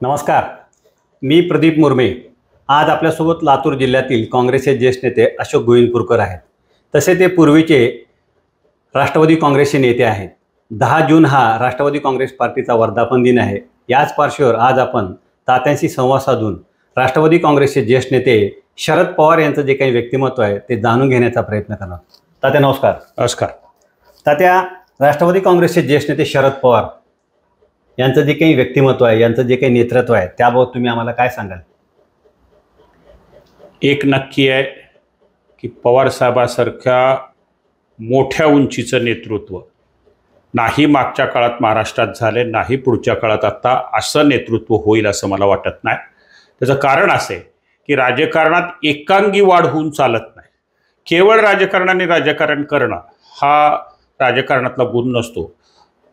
नमस्कार. मी प्रदीप मुर्मे. आज आपल्यासोबत लातूर जिल्ह्यातील काँग्रेसचे ज्येष्ठ नेते अशोक गोविंदपूरकर आहेत. तसे ते पूर्वीचे राष्ट्रवादी काँग्रेसचे नेते आहेत. 10 जून हा राष्ट्रवादी काँग्रेस पार्टीचा वर्धापन दिन आहे. याच पार्श्वभूमीवर आज आपण तात्यांशी संवाद साधून राष्ट्रवादी काँग्रेसचे ज्येष्ठ नेते शरद पवार यांचं जे काही व्यक्तिमत्व आहे ते जाणून घेण्याचा प्रयत्न करणार. तात्या नमस्कार. नमस्कार. तात्या, राष्ट्रवादी काँग्रेसचे ज्येष्ठ नेते शरद पवार यांचं जे काही व्यक्तिमत्व आहे, यांचं जे काही नेतृत्व आहे, त्याबाबत तुम्ही आम्हाला काय सांगाल? एक नक्की आहे की पवारसाहेबासारख्या मोठ्या उंचीचं नेतृत्व नाही मागच्या काळात महाराष्ट्रात झाले, नाही पुढच्या काळात आता असं नेतृत्व होईल असं मला वाटत नाही. त्याचं कारण असं आहे की राजकारणात एकांगी वाढ होऊन चालत नाही. केवळ राजकारणाने राजकारण करणं हा राजकारणातला गुण नसतो.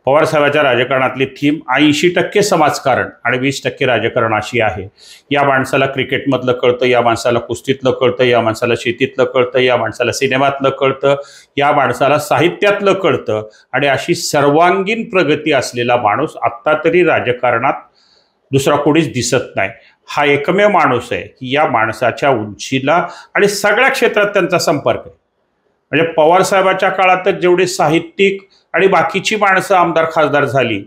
पवारसाहेबांच्या राजकारणातली थीम 80% समाजकारण आणि 20% राजकारण अशी आहे. या माणसाला क्रिकेटमधलं कळतं, या माणसाला कुस्तीतलं कळतं, या माणसाला शेतीतलं कळतं, या माणसाला सिनेमातलं कळतं, या माणसाला साहित्यातलं कळतं आणि अशी सर्वांगीण प्रगती असलेला माणूस आत्ता तरी राजकारणात दुसरा कोणीच दिसत नाही. हा एकमेव माणूस आहे की या माणसाच्या उंचीला आणि सगळ्या क्षेत्रात त्यांचा संपर्क आहे. म्हणजे पवारसाहेबाच्या काळातच जेवढे साहित्यिक आणि बाकीची माणसं आमदार खासदार झाली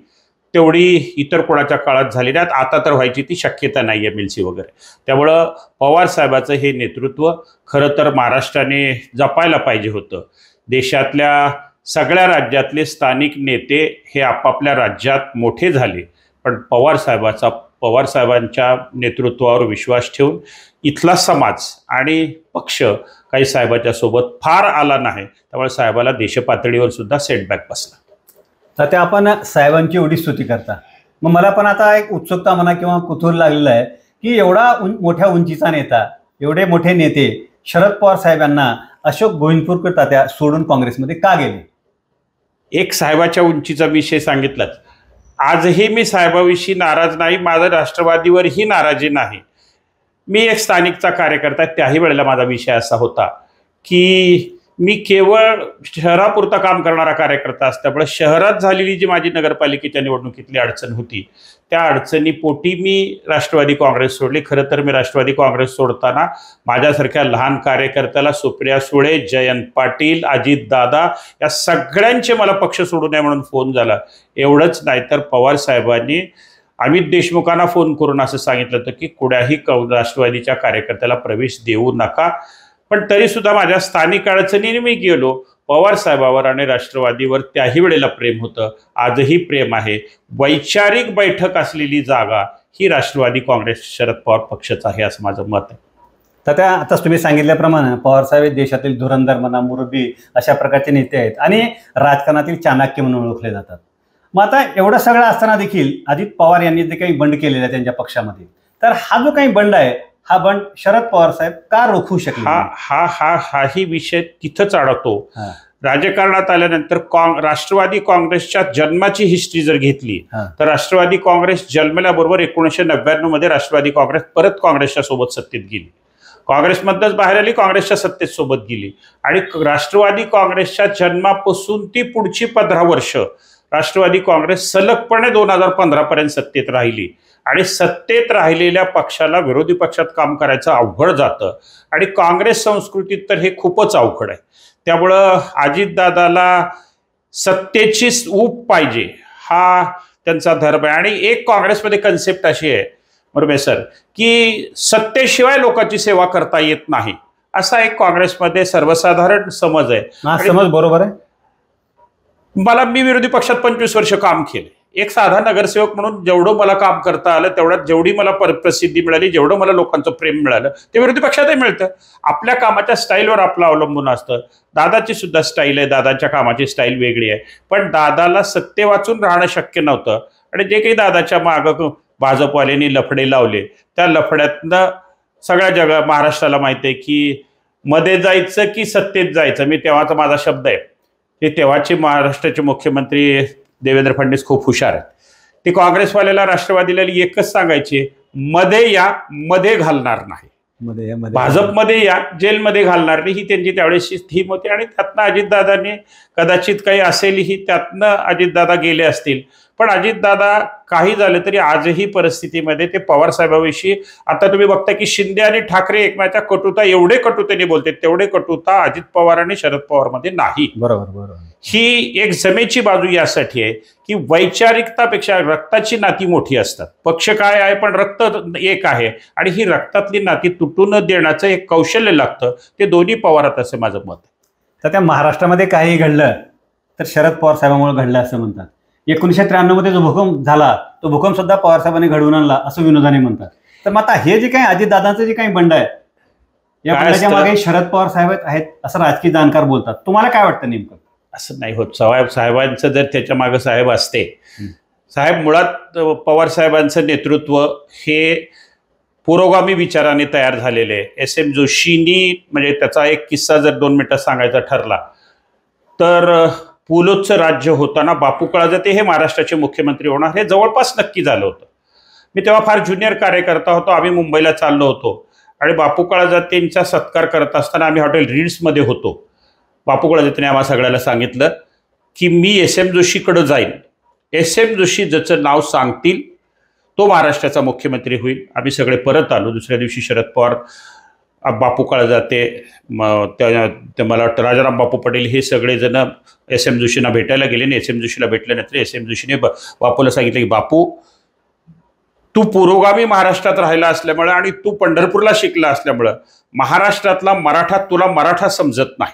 तेवढी इतर कोणाच्या काळात झाली नाहीत. आता तर व्हायची ती शक्यता नाही आहे, मिल्सी वगैरे. त्यामुळं पवारसाहेबाचं हे नेतृत्व खरं तर महाराष्ट्राने जपायला पाहिजे होतं. देशातल्या सगळ्या राज्यातले स्थानिक नेते हे आपापल्या राज्यात मोठे झाले, पण पवारसाहेबांच्या नेतृत्वावर विश्वास ठेवून इथला समाज आणि पक्ष काही साहेबाच्या सोबत फार आला नाही. त्यामुळे साहेबाला देशपातळीवर सुद्धा सेटबॅक बसला. तर ते आपण साहेबांची एवढी स्तुती करता, मग मला पण आता एक उत्सुकता म्हणा किंवा कुतूहल लागलेलं आहे की एवढा मोठ्या उंचीचा नेता, एवढे मोठे नेते शरद पवार साहेबांना अशोक गोविंदपूरकर तात्या सोडून काँग्रेसमध्ये का गेले? एक साहेबाच्या उंचीचा विषय सांगितलाच. आजही मी साहेबाविषयी नाराज नाही, माझं राष्ट्रवादीवरही नाराजी नाही. मी एक स्थानिकचा कार्यकर्ता आहे. त्याही वेळेला माझा विषय असा होता की मी केवळ शहरापुरता काम करणारा कार्यकर्ता असल्यामुळे शहरात झालेली जी माझी नगरपालिकेच्या निवडणुकीतली अडचण होती त्या अडचणीपोटी मी राष्ट्रवादी काँग्रेस सोडली. खरं तर मी राष्ट्रवादी काँग्रेस सोडताना माझ्यासारख्या लहान कार्यकर्त्याला सुप्रिया सुळे, जयंत पाटील, अजितदादा या सगळ्यांचे मला पक्ष सोडू नये म्हणून फोन झाला. एवढंच नाही तर पवारसाहेबांनी अमित देशमुखांना फोन करून असं सांगितलं होतं की कुठल्याही राष्ट्रवादीच्या कार्यकर्त्याला प्रवेश देऊ नका. पण तरीसुद्धा माझ्या स्थानिक अडचणीने मी गेलो. पवारसाहेबावर आणि राष्ट्रवादीवर त्याही वेळेला प्रेम होतं, आजही प्रेम आहे. वैचारिक बैठक असलेली जागा ही राष्ट्रवादी काँग्रेस शरद पवार पक्षाचं आहे असं माझं मत आहे. तर त्या आताच तुम्ही सांगितल्याप्रमाणे पवारसाहेब देशातील धुरंधर म्हणा, मुरब्बी अशा प्रकारचे नेते आहेत आणि राजकारणातील चाणक्य म्हणून ओळखले जातात. मग आता एवढं सगळं असताना देखील अजित पवार यांनी जे काही बंड केलेला आहे त्यांच्या पक्षामध्ये, तर हा जो काही बंड आहे हा बंड शरद पवार साहेब का रोखू शकले? हाही विषय तिथंच अडकतो. राजकारणात आल्यानंतर राष्ट्रवादी काँग्रेसच्या जन्माची हिस्ट्री जर घेतली तर राष्ट्रवादी काँग्रेस जन्मल्याबरोबर 1999 मध्ये राष्ट्रवादी काँग्रेस परत काँग्रेसच्या सोबत सत्तेत गेली. काँग्रेसमधनंच बाहेर आली, काँग्रेसच्या सत्तेत सोबत गेली आणि राष्ट्रवादी काँग्रेसच्या जन्मापासून ती पुढची 15 वर्ष राष्ट्रवादी काँग्रेस सलगपणे 2015 पर्यंत सत्तेत राहिली. आणि सत्तेत राहिलेल्या पक्षाला विरोधी पक्षात काम करायचं अवघड जातं आणि काँग्रेस संस्कृतीत तर हे खूपच अवघड आहे. त्यामुळं अजितदादाला सत्तेची ऊब पाहिजे हा त्यांचा धर्म आहे. आणि एक काँग्रेसमध्ये कन्सेप्ट अशी आहे मुर्मे सर की सत्तेशिवाय लोकांची सेवा करता येत नाही, असा एक काँग्रेसमध्ये सर्वसाधारण समज आहे. समज बरोबर आहे. मी विरोधी पक्षात 25 वर्ष काम केले. एक साधा नगरसेवक म्हणून जेवढं मला काम करता आलं तेवढ्यात जेवढी मला प्रसिद्धी मिळाली, जेवढं मला लोकांचं प्रेम मिळालं ते विरोधी पक्षातही मिळतं. आपल्या कामाच्या स्टाईलवर आपलं अवलंबून असतं. दादाची सुद्धा स्टाईल आहे, दादाच्या कामाची स्टाईल वेगळी आहे. पण दादाला सत्ते वाचून राहणं शक्य नव्हतं आणि जे काही दादाच्या मागं भाजपवाल्यांनी लफडे लावले त्या लफड्यातनं सगळ्या महाराष्ट्राला माहिती आहे की मध्ये जायचं की सत्तेत जायचं. मी तेव्हाचा माझा शब्द आहे. ते तेव्हाचे महाराष्ट्राचे मुख्यमंत्री देवेंद्र फडणवीस खूप हुशार आहेत. ते काँग्रेसवाल्याला राष्ट्रवादीला एकच सांगायचे, मध्ये या, मध्ये घालणार नाही. भाजपमध्ये या, जेलमध्ये घालणार नाही, ही त्यांची त्यावेळेसची थीम होती. आणि त्यातनं अजितदादांनी कदाचित काही असेलही त्यातनं अजितदादा गेले असतील. पण अजितदादा काही झालं तरी आजही परिस्थितीमध्ये ते पवार साहेबांविषयी, आता तुम्ही बघता की शिंदे आणि ठाकरे एकमेकांच्या कटुता एवढे कटुतेने बोलते, तेवढे कटुता अजित पवार आणि शरद पवार मध्ये नाही. बरोबर. ही एक जमेची बाजू यासाठी आहे की वैचारिकतापेक्षा रक्ताची नाती मोठी असतात. पक्ष काय आहे पण रक्त एक आहे, आणि ही रक्तातली नाती तुटून न देण्याचं एक कौशल्य लागतं. ते दोन्ही पवारात असं माझं मत आहे. तर त्या महाराष्ट्रामध्ये काही घडलं तर शरद पवार साहेबांमुळे घडलं असं म्हणतात. 1993 मध्ये जो भूकंप झाला तो भूकंप सुद्धा पवार साहेबांनी घडवून आणला असं विनोदाने म्हणतात. तर मग आता हे जे काही अजितदादांचं जे काही बंड आहे या बंडाच्या मागे शरद पवार साहेब आहेत असं राजकीय जाणकार बोलतात. तुम्हाला काय वाटतं नेमकं? असं नाही होत. साहेबांचं जर त्याच्या मागे साहेब असते, साहेब मुळात पवार साहेबांचं नेतृत्व हे पुरोगामी विचाराने तयार झालेले. SM जोशींनी, म्हणजे त्याचा एक किस्सा जर 2 मिनिटात सांगायचा ठरला तर पुलोचं राज्य होताना बापू काळजाते हे महाराष्ट्राचे मुख्यमंत्री होणार हे जवळपास नक्की झालं होतं. मी तेव्हा फार ज्युनियर कार्यकर्ता होतो. आम्ही मुंबईला चाललो होतो आणि बापू काळजातेंचा सत्कार करत असताना आम्ही हॉटेल रीड्समध्ये होतो. बापू काळजातेने आम्हा सगळ्याला सांगितलं की मी SM जोशीकडे जाईन, SM जोशी ज्याचं नाव सांगतील तो महाराष्ट्राचा मुख्यमंत्री होईल. आम्ही सगळे परत आलो. दुसऱ्या दिवशी शरद पवार, बापू काळजाते, मला वाटतं राजाराम बापू पटेल हे सगळेजण SM जोशींना भेटायला गेले आणि SM जोशीला भेटल्यानंतर SM जोशीने बापूला सांगितलं की बापू, तू पुरोगामी महाराष्ट्रात राहिला असल्यामुळं आणि तू पंढरपूरला शिकला असल्यामुळं महाराष्ट्रातला मराठा तुला मराठा समजत नाही,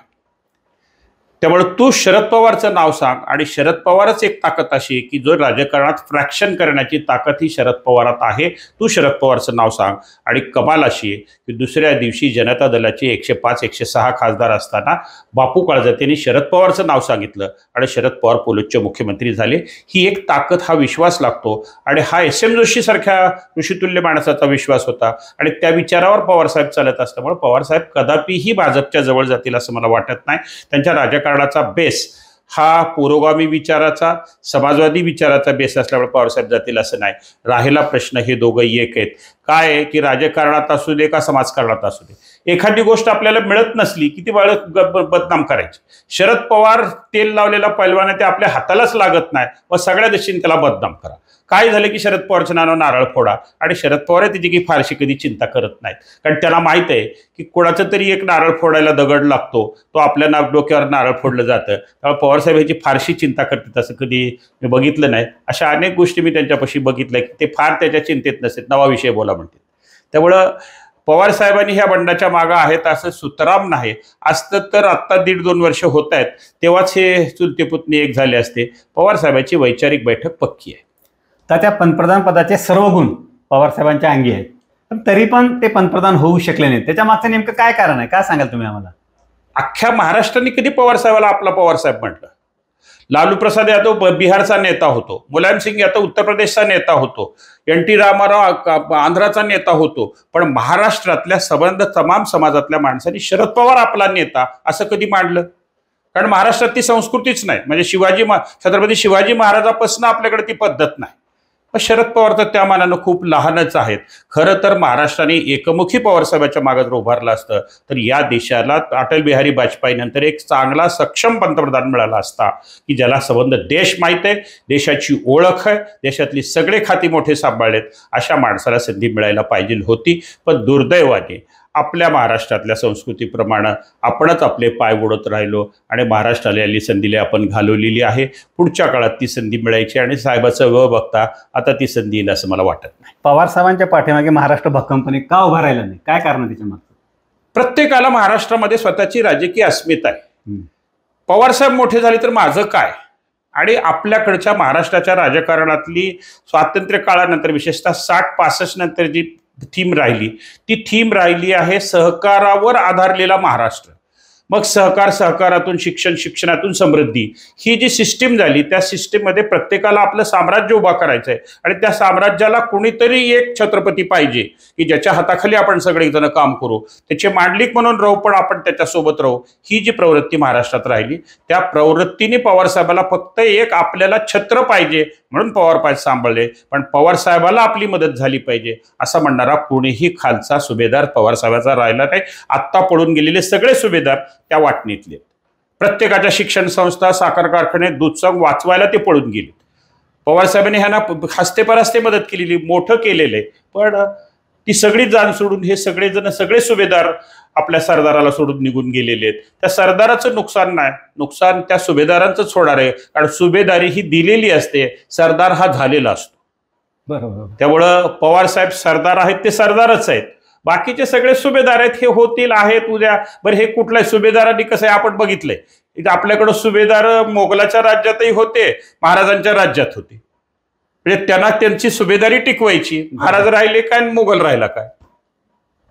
त्यामुळे तू शरद पवारचं नाव सांग. आणि शरद पवारच एक ताकद अशी की जो राजकारणात फ्रॅक्शन करण्याची ताकद ही शरद पवारात आहे. तू शरद पवारचं नाव सांग. आणि कमाल अशी आहे की दुसऱ्या दिवशी जनता दलाचे 105-106 खासदार असताना बापू काळजातेंनी शरद पवारचं नाव सांगितलं आणि शरद पवार पोलचे मुख्यमंत्री झाले. ही एक ताकद, हा विश्वास लागतो. आणि हा SM जोशी सारख्या ऋषितुल्य माणसाचा विश्वास होता आणि त्या विचारावर पवारसाहेब चालत असल्यामुळे पवारसाहेब कदापिही भाजपच्या जवळ जातील असं मला वाटत नाही. त्यांच्या राजकारणाचा बेस हा पुरोगामी विचाराचा, समाजवादी विचाराचा बेस असल्यामुळे पवारसाहेब जातील असं नाही. राहिला प्रश्न हे दोघं एक आहेत. काय आहे की राजकारणात असू दे का समाजकारणात असू दे, एखादी गोष्ट आपल्याला मिळत नसली की ती बदनाम करायची. शरद पवार तेल लावलेला पैलवान आहे, ते आपल्या हातालाच लागत नाही, मग सगळ्या दिशेने त्याला बदनाम करा. काय झालं की शरद पवारच्या नावानं नारळ फोडा, आणि शरद पवार त्याची की फारशी कधी चिंता करत नाहीत. कारण त्याला माहित आहे की कोणाचं तरी एक नारळ फोडायला दगड लागतो, तो आपल्या डोक्यावर नारळ फोडलं जातं. त्यामुळे पवारसाहेब ह्याची फारशी चिंता करतात असं कधी मी बघितलं नाही. अशा अनेक गोष्टी मी त्यांच्यापाशी बघितल्या की ते फार त्याच्या चिंतेत नसतात, नवा विषय बोला म्हणतात. त्यामुळं पवार साहेबांनी ह्या बंडाच्या मागं आहेत असं सुतराम नाही. असतं तर आत्ता 1.5-2 वर्ष होत आहेत तेव्हाच हे चुलते पुतणी एक झाले असते. पवार साहेबांची वैचारिक बैठक पक्की आहे. तर त्या पंतप्रधान पदाचे सर्व गुण पवार साहेबांच्या अंगी आहेत, पण तरी पण ते पंतप्रधान होऊ शकले नाहीत. त्याच्या मागचं नेमकं काय कारण आहे, काय सांगाल तुम्ही आम्हाला? अख्ख्या महाराष्ट्राने कधी पवार साहेबाला आपला पवार साहेब म्हटलं? लालू प्रसाद यादव बिहारचा नेता होतो, मुलायम सिंग यादव उत्तर प्रदेशचा नेता होतो, NT रामाराव आंध्राचा नेता होतो, पण महाराष्ट्रातल्या तमाम समाजातल्या माणसांनी शरद पवार आपला नेता असं कधी मांडलं? कारण महाराष्ट्रात ती संस्कृतीच नाही. म्हणजे छत्रपती शिवाजी महाराजापासून आपल्याकडे ती पद्धत नाही. शरद पवार तर त्या मानानं खूप लहानच आहेत. खरं तर महाराष्ट्राने एकमुखी पवारसाहेबाच्या मागे जर उभारलं असतं तर या देशाला अटल बिहारी वाजपेयी नंतर एक चांगला सक्षम पंतप्रधान मिळाला असता की ज्याला संबंध देश माहीत आहे, देशाची ओळख आहे, देशातली सगळे खाती मोठे सांभाळलेत, अशा माणसाला संधी मिळायला पाहिजे होती. पण दुर्दैवाने आपल्या महाराष्ट्रातल्या संस्कृतीप्रमाणे आपणच आपले पाय ओढत राहिलो आणि महाराष्ट्राला आली संधीला आपण घालवलेली आहे. पुढच्या काळात ती संधी मिळायची आणि साहेबाचं व बघता आता ती संधी येईल असं मला वाटत नाही. पवार साहेबांच्या पाठीमागे महाराष्ट्र भक्कमपणे का उभा राहिला नाही, काय कारण आहे त्याच्या मागचं? प्रत्येकाला महाराष्ट्रामध्ये स्वतःची राजकीय अस्मिता आहे. पवारसाहेब मोठे झाले तर माझं काय? आणि आपल्याकडच्या महाराष्ट्राच्या राजकारणातली स्वातंत्र्य काळानंतर विशेषतः 60-65 नंतर जी थीम राहिली, ती थीम राहिली आहे सहकारावर आधारलेला महाराष्ट्र. मग सहकारातून शिक्षणातून समृद्धी, ही जी सिस्टीम झाली त्या सिस्टीममध्ये प्रत्येकाला आपलं साम्राज्य उभा करायचं आहे आणि त्या साम्राज्याला कुणीतरी एक छत्रपती पाहिजे की ज्याच्या हाताखाली आपण सगळेजण काम करू, त्याचे मांडलिक म्हणून राहू पण आपण त्याच्यासोबत राहू. ही जी प्रवृत्ती महाराष्ट्रात राहिली त्या प्रवृत्तीने पवारसाहेबाला फक्त एक आपल्याला छत्र पाहिजे म्हणून पवारसाहेब सांभाळले, पण पवारसाहेबाला आपली मदत झाली पाहिजे असं म्हणणारा कोणीही खालचा सुभेदार पवारसाहेबाचा राहिला नाही. आत्ता पळून गेलेले सगळे सुभेदार त्या वाटणीतले, प्रत्येकाच्या शिक्षण संस्था, साखर कारखाने, दूध संघ वाचवायला ते पळून गेले. पवारसाहेबांनी ह्यांना हस्ते मदत केलेली, मोठं केलेलं आहे. पण ती सगळी जाण सोडून हे सगळेजण, सगळे सुभेदार आपल्या सरदाराला सोडून निघून गेलेले आहेत. त्या सरदाराचं नुकसान नाही, नुकसान त्या सुभेदारांचंच होणार आहे. कारण सुभेदारी ही दिलेली असते, सरदार हा झालेला असतो. बरोबर. त्यामुळं पवारसाहेब सरदार आहेत ते सरदारच आहेत, बाकीचे सगळे सुभेदार आहेत, हे होतील आहेत उद्या. बरं, हे कुठल्याही सुभेदारांनी कसं आहे आपण बघितलंय, इथं आपल्याकडं सुभेदार मोगलाच्या राज्यातही होते, महाराजांच्या राज्यात होते. म्हणजे त्यांना त्यांची सुभेदारी टिकवायची. महाराज राहिले काय, मोगल राहिला काय.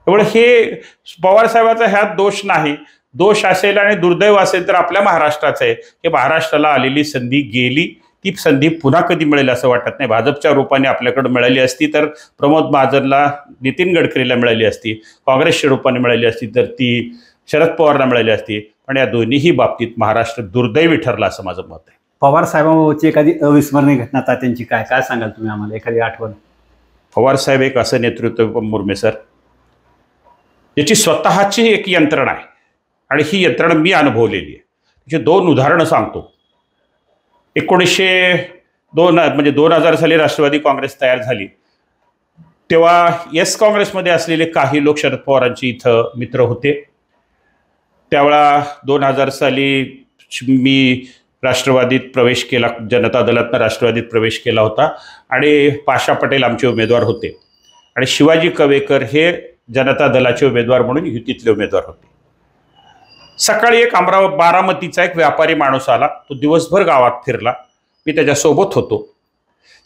त्यामुळे हे पवारसाहेबाचा ह्यात दोष नाही. दोष असेल आणि दुर्दैव असेल तर आपल्या महाराष्ट्राचं आहे. हे महाराष्ट्राला आलेली संधी गेली, ती संधी पुन्हा कधी मिळेल असं वाटत नाही. भाजपच्या रूपाने आपल्याकडे मिळाली असती तर प्रमोद महाजनला, नितीन गडकरीला मिळाली असती, काँग्रेसच्या रूपाने मिळाली असती तर ती शरद पवारला मिळाली असती. पण या दोन्हीही बाबतीत महाराष्ट्र दुर्दैवी ठरला असं माझं मत आहे. पवार साहेबांची एखादी अविस्मरणीय घटना तात्यांची काय सांगाल तुम्ही आम्हाला, एखादी आठवण? पवारसाहेब एक असं नेतृत्व मुर्मे सर, याची स्वतःची एक यंत्रणा आहे आणि ही यंत्रणा मी अनुभवलेली आहे. त्याची 2 उदाहरणं सांगतो. 2000 साली राष्ट्रवादी काँग्रेस तयार झाली तेव्हा येस काँग्रेसमध्ये असलेले काही लोक शरद पवारांची इथं मित्र होते. त्यावेळा 2000 साली मी राष्ट्रवादीत प्रवेश केला, जनता दलातनं राष्ट्रवादीत प्रवेश केला होता आणि पाशा पटेल आमचे उमेदवार होते आणि शिवाजी कवेकर हे जनता दलाचे उमेदवार म्हणून युतीतले उमेदवार होते. सकाळी एक बारामतीचा एक व्यापारी माणूस आला, तो दिवसभर गावात फिरला, मी त्याच्यासोबत होतो.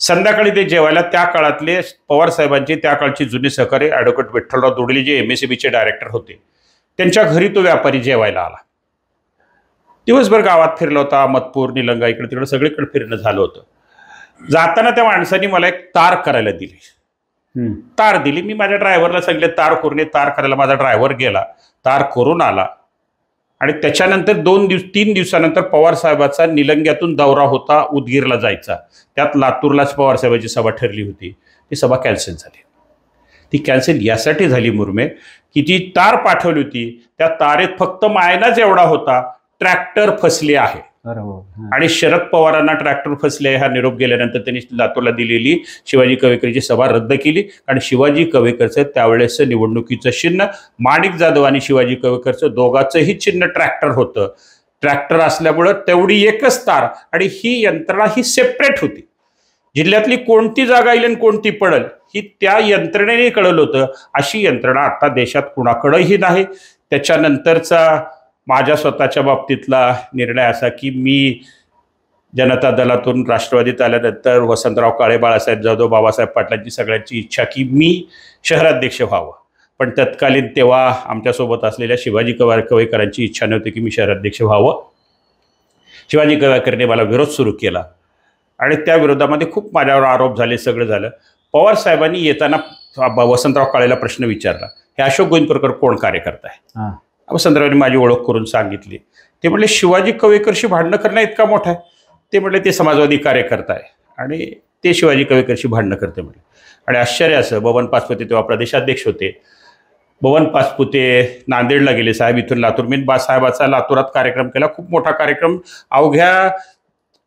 संध्याकाळी ते जेवायला त्या काळातले पवारसाहेबांचे त्या काळचे जुने सहकारी ॲडव्होकेट विठ्ठलराव दोडले जे MSEBचे डायरेक्टर होते, त्यांच्या घरी तो व्यापारी जेवायला आला. दिवसभर गावात फिरला होता, अहमदपूर, निलंगा, इकडे तिकडे सगळीकडे फिरणं झालं होतं. जाताना त्या माणसाने मला एक तार करायला दिली. तार दिली, मी माझ्या ड्रायव्हरला सांगितलं तार करून ये. तार करायला माझा ड्रायव्हर गेला, तार करून आला आणि त्याच्यानंतर 3 दिवसानंतर पवारसाहेबाचा निलंग्यातून दौरा होता, उदगीरला जायचा. त्यात लातूरलाच पवारसाहेबाची सभा ठरली होती, ती सभा कॅन्सल झाली. ती कॅन्सल यासाठी झाली मुर्मे की ती तार पाठवली होती, त्या तारेत फक्त मायनाच एवढा होता, ट्रॅक्टर फसले आहे. आणि शरद पवारांना ट्रॅक्टर फसले हा निरोप गेल्यानंतर त्यांनी लातूरला दिलेली शिवाजी कवेकरची सभा रद्द केली. आणि शिवाजी कवेकरचं त्यावेळेसचं निवडणुकीचं चिन्ह माणिक जाधव आणि शिवाजी कवेकरचं दोघांचंही चिन्ह ट्रॅक्टर होतं. ट्रॅक्टर असल्यामुळं तेवढी एकच तार आणि ही यंत्रणा ही सेपरेट होती. जिल्ह्यातली कोणती जागा येईल आणि कोणती पडेल ही त्या यंत्रणेने कळलं होतं. अशी यंत्रणा आता देशात कुणाकडेही नाही. त्याच्यानंतरचा माझ्या स्वतःच्या बाबतीतला निर्णय असा की मी जनता दलातून राष्ट्रवादीत आल्यानंतर वसंतराव काळे, बाळासाहेब जाधव, बाबासाहेब पाटलांची सगळ्यांची इच्छा की मी शहराध्यक्ष व्हावं. पण तत्कालीन तेव्हा आमच्यासोबत असलेल्या शिवाजी कवेकरांची इच्छा नव्हती की मी शहराध्यक्ष व्हावं. शिवाजी कवेकरने मला विरोध सुरू केला आणि त्या विरोधामध्ये खूप माझ्यावर आरोप झाले, सगळं झालं. पवारसाहेबांनी येताना वसंतराव काळेला प्रश्न विचारला, हे अशोक गोविंदपूरकर कोण कार्यकर्ता आहे? वसंतरावने माझी ओळख करून सांगितली. ते म्हटले शिवाजी कवेकरशी भांडणं करणं इतका मोठा आहे? ते म्हटले ते समाजवादी कार्यकर्ता आहे आणि ते शिवाजी कवेकरशी भांडणं करते म्हटले. आणि आश्चर्य असं, बबन पाचपुते तेव्हा प्रदेशाध्यक्ष होते. बबन पाचपुते नांदेडला गेले, साहेब इथून लातूर. मी साहेबाचा लातूरात कार्यक्रम केला, खूप मोठा कार्यक्रम, अवघ्या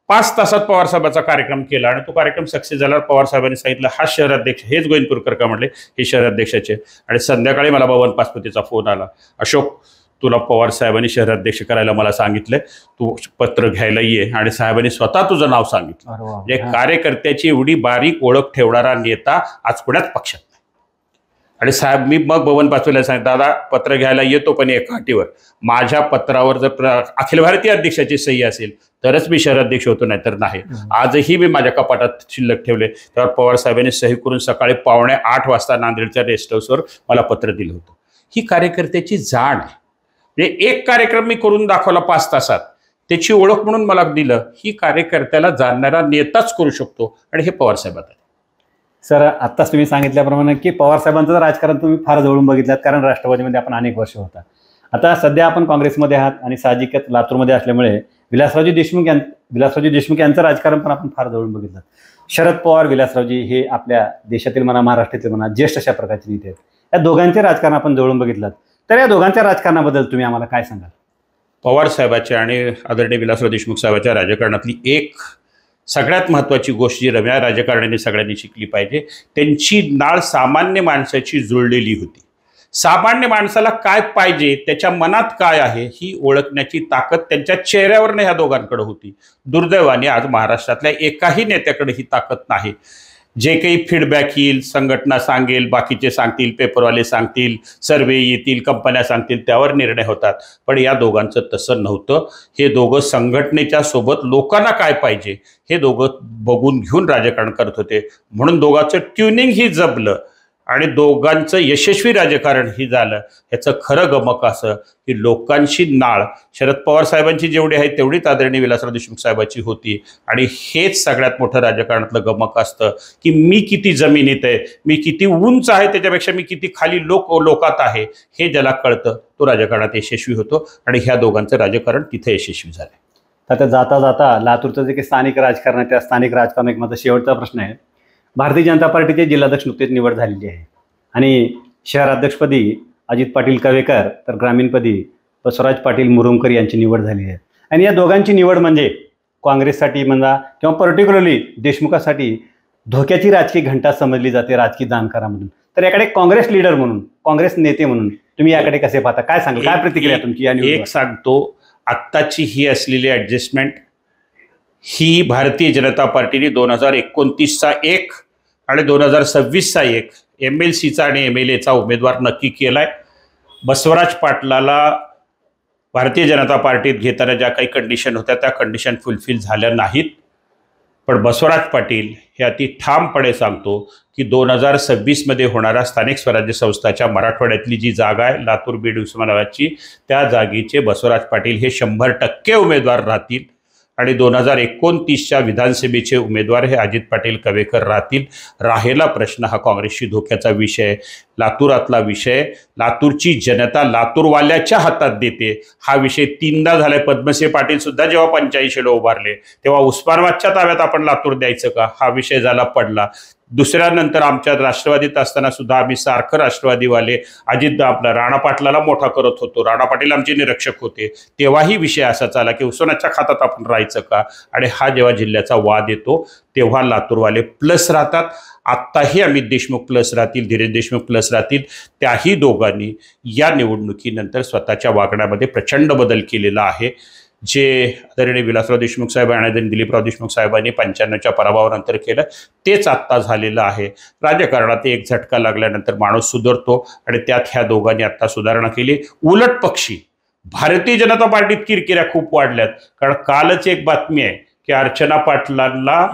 5 तासात पवारसाहेबाचा कार्यक्रम केला आणि तो कार्यक्रम सक्सेस झाल्यावर पवारसाहेबांनी सांगितलं हा शहराध्यक्ष, हेच गोविंदपूरकर का म्हटले, हे शहराध्यक्षाचे. आणि संध्याकाळी मला बबन पाचपुतेचा फोन आला, अशोक तुला पवारसाहेबांनी शहराध्यक्ष करायला मला सांगितलंय, तू पत्र घ्यायला ये. आणि साहेबांनी स्वतः तुझं नाव सांगितलं. म्हणजे कार्यकर्त्याची एवढी बारीक ओळख ठेवणारा नेता आज पुण्यात पक्षात नाही. आणि साहेब, मी मग बबन पाचपुतेला सांगितलं, दादा पत्र घ्यायला येतो, पण एका अटीवर, माझ्या पत्रावर जर अखिल भारतीय अध्यक्षाची सही असेल तरच मी शहराध्यक्ष होतो, नाही तर नाही. आजही मी माझ्या कपाटात शिल्लक ठेवले. त्यावर पवारसाहेबांनी सही करून सकाळी 7:45 वाजता नांदेडच्या रेस्ट हाऊसवर मला पत्र दिलं होतं. ही कार्यकर्त्याची जाण आहे. म्हणजे एक कार्यक्रम मी करून दाखवला 5 तासात, त्याची ओळख म्हणून मला दिलं. ही कार्यकर्त्याला जाणणारा नेताच करू शकतो आणि हे पवारसाहेबात आहे. सर, आत्ताच तुम्ही सांगितल्याप्रमाणे की पवारसाहेबांचं राजकारण तुम्ही फार जवळून बघितलात, कारण राष्ट्रवादीमध्ये आपण अनेक वर्ष होता. आता सध्या आपण काँग्रेसमध्ये आहात आणि साहजिकच लातूरमध्ये असल्यामुळे विलासरावजी देशमुख यांचं राजकारण पण आपण फार जवळून बघितलं. शरद पवार, विलासरावजी हे आपल्या देशातील म्हणा, महाराष्ट्रातील म्हणा, ज्येष्ठ अशा प्रकारचे नेते आहेत. या दोघांचे राजकारण आपण जवळून बघितलं. तर या दोघांच्या राजकारणाबद्दल तुम्ही आम्हाला काय सांगाल? पवार साहेबाच्या आणि आदरणीय विलासराव देशमुख साहेबांच्या राजकारणातली एक सगळ्यात महत्त्वाची गोष्ट जी रम्या राजकारण्यांनी सगळ्यांनी शिकली पाहिजे, त्यांची नाळ सामान्य माणसाची जुळलेली होती. सामान्य माणसाला काय पाहिजे, त्याच्या मनात काय आहे ही ओळखण्याची ताकद त्यांच्या चेहऱ्यावरनं ह्या दोघांकडे होती. दुर्दैवाने आज महाराष्ट्रातल्या एकाही नेत्याकडे ही ताकद नाही. जे काही फीडबॅक येईल, संघटना सांगेल, बाकीचे सांगतील, पेपरवाले सांगतील, सर्वे येतील, कंपन्या सांगतील, त्यावर निर्णय होतात. पण या दोघांचं तसं नव्हतं. हे दोघं संघटनेच्या सोबत लोकांना काय पाहिजे हे दोघं बघून घेऊन राजकारण करत होते. म्हणून दोघांचं ट्युनिंग ही जमलं आणि दोघांचं यशस्वी राजकारण ही झालं. ह्याचं खरं गमक असं की लोकांची नाळ शरद पवार साहेबांची जेवढी आहे तेवढीच आदरणीय विलासराव देशमुख साहेबांची होती. आणि हेच सगळ्यात मोठं राजकारणातलं गमक असतं की मी किती जमिनीत आहे, मी किती उंच आहे, त्याच्यापेक्षा मी किती खाली लोकात आहे, हे ज्याला कळतं तो राजकारणात यशस्वी होतो. आणि ह्या दोघांचं राजकारण तिथे यशस्वी झालं. आता जाता जाता लातूरचं जे काही स्थानिक राजकारण आहे त्या स्थानिक राजकारणात माझा शेवटचा प्रश्न आहे. भारतीय जनता पार्टीचे जिल्हाध्यक्ष नुकतेच निवड झालेली आहे आणि शहराध्यक्षपदी अजित पाटील कवेकर तर ग्रामीणपदी बसवराज पाटील मुरुमकर यांची निवड झाली आहे. आणि या दोघांची निवड म्हणजे काँग्रेससाठी म्हणा किंवा पर्टिक्युलरली देशमुखासाठी धोक्याची राजकीय घंटा समजली जाते राजकीय जाणकारामधून. तर याकडे काँग्रेस लीडर म्हणून, काँग्रेस नेते म्हणून तुम्ही याकडे कसे पाहता, काय सांगाल, काय प्रतिक्रिया तुमची या निवडीवर? एक सांगतो, आत्ताची ही असलेली ॲडजस्टमेंट ही भारतीय जनता पार्टीने 2029चा एक आणि 2026चा एक MLCचा आणि MLAचा उमेदवार नक्की केला आहे. बसवराज पाटलाला भारतीय जनता पार्टीत घेताना ज्या काही कंडिशन होत्या त्या कंडिशन फुलफिल झाल्या नाहीत. पण बसवराज पाटील हे अति ठामपणे सांगतो की 2026मध्ये होणाऱ्या स्थानिक स्वराज्य संस्थाच्या मराठवाड्यातली जी जागा आहे लातूर, बीड, उस्मानाबादची, त्या जागेचे बसवराज पाटील हे 100% उमेदवार राहतील. आणि 2029च्या विधानसभेचे उमेदवार हे अजित पाटील कवेकर राहतील. राहिला प्रश्न हा काँग्रेसशी धोक्याचा विषय, लातूरातला विषय, लातूरची जनता लातूरवाल्याच्या हातात देते हा विषय 3दा झालाय. पद्मसिंह पाटील सुद्धा जेव्हा 85ला उभारले तेव्हा उस्मानाबादच्या ताब्यात आपण लातूर द्यायचं का हा विषय झाला पडला. दुसऱ्यानंतर आमच्या राष्ट्रवादीत असताना सुद्धा आम्ही सारखं राष्ट्रवादीवाले अजित आपला राणा पाटलाला मोठा करत होतो. राणा पाटील आमचे निरीक्षक होते, तेव्हाही विषय असा चाला की उस्मानाच्या खात्यात आपण राहायचं का. आणि हा जेव्हा जिल्ह्याचा वाद येतो तेव्हा लातूरवाले प्लस राहतात. आत्ताही अमित देशमुख प्लस राहतील, धीरज देशमुख प्लस राहतील. त्याही दोघांनी या निवडणुकीनंतर स्वतःच्या वागण्यामध्ये प्रचंड बदल केलेला आहे. जे आदरणीय विलासराव देशमुख साहेब आणि दिलीपराव देशमुख साहेबांनी 95च्या पराभवानंतर केलं तेच आत्ता झालेलं आहे. राजकारणात एक झटका लागल्यानंतर माणूस सुधारतो आणि त्यात ह्या दोघांनी आत्ता सुधारणा केली. उलट पक्षी भारतीय जनता पार्टीत किरकिऱ्या खूप वाढल्यात. कारण कालच एक बातमी आहे की अर्चना पाटलांनी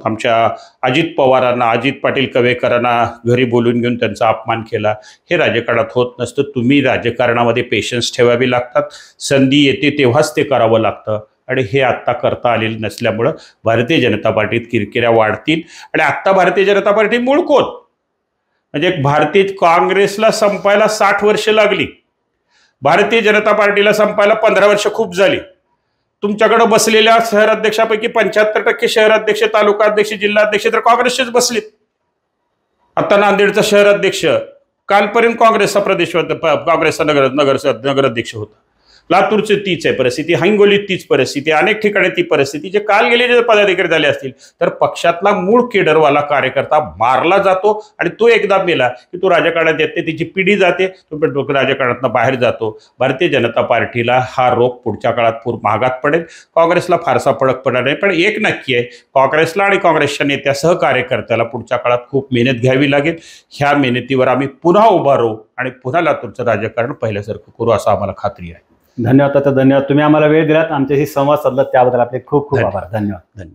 आमच्या अजित पवारांना, अजित पाटील कवेकरांना घरी बोलून घेऊन त्यांचा अपमान केला. हे राजकारणात होत नसतं. तुम्ही राजकारणामध्ये पेशन्स ठेवावे लागतात. संधी येते तेव्हाच ते करावं लागतं आणि हे आत्ता करता आलेलं नसल्यामुळं भारतीय जनता पार्टीत किरकिऱ्या वाढतील. आणि आत्ता भारतीय जनता पार्टी मूळ कोण म्हणजे भारतीय काँग्रेसला संपायला 60 वर्ष लागली, भारतीय जनता पार्टीला संपायला 15 वर्ष खूप झाली. तुमच्याकडे बसलेल्या शहराध्यक्षापैकी 75% शहराध्यक्ष, तालुकाध्यक्ष, जिल्हाध्यक्ष तर काँग्रेसचेच बसलेत. आता नांदेडचा शहराध्यक्ष कालपर्यंत काँग्रेसचा प्रदेश होता, काँग्रेसचा नगराध्यक्ष होता. लातूरची तीच आहे परिस्थिती, हिंगोलीत तीच परिस्थिती, अनेक ठिकाणी ती परिस्थिती. जे काल गेले जे पदाधिकारी झाले असतील तर पक्षातला मूळ केडरवाला कार्यकर्ता मारला जातो आणि तो एकदा मेला की तो राजकारणात येते, तिची पिढी जाते, तो राजकारणातून बाहेर जातो. भारतीय जनता पार्टीला हा रोग पुढच्या काळात खूप महागात पडेल. काँग्रेसला फारसा फरक पडणार नाही. पण एक नक्की आहे, काँग्रेसला आणि काँग्रेसच्या नेत्या सहकार्यकर्त्याला पुढच्या काळात खूप मेहनत घ्यावी लागेल. ह्या मेहनतीवर आम्ही पुन्हा उभा राहू आणि पुन्हा लातूरचं राजकारण पहिल्यासारखं करू असं आम्हाला खात्री आहे. धन्यवाद. धन्यवाद. तुम्ही आम्हाला वेळ दिलात, आमच्याशी संवाद साधलात त्याबद्दल आपले खूप खूप आभार. धन्यवाद.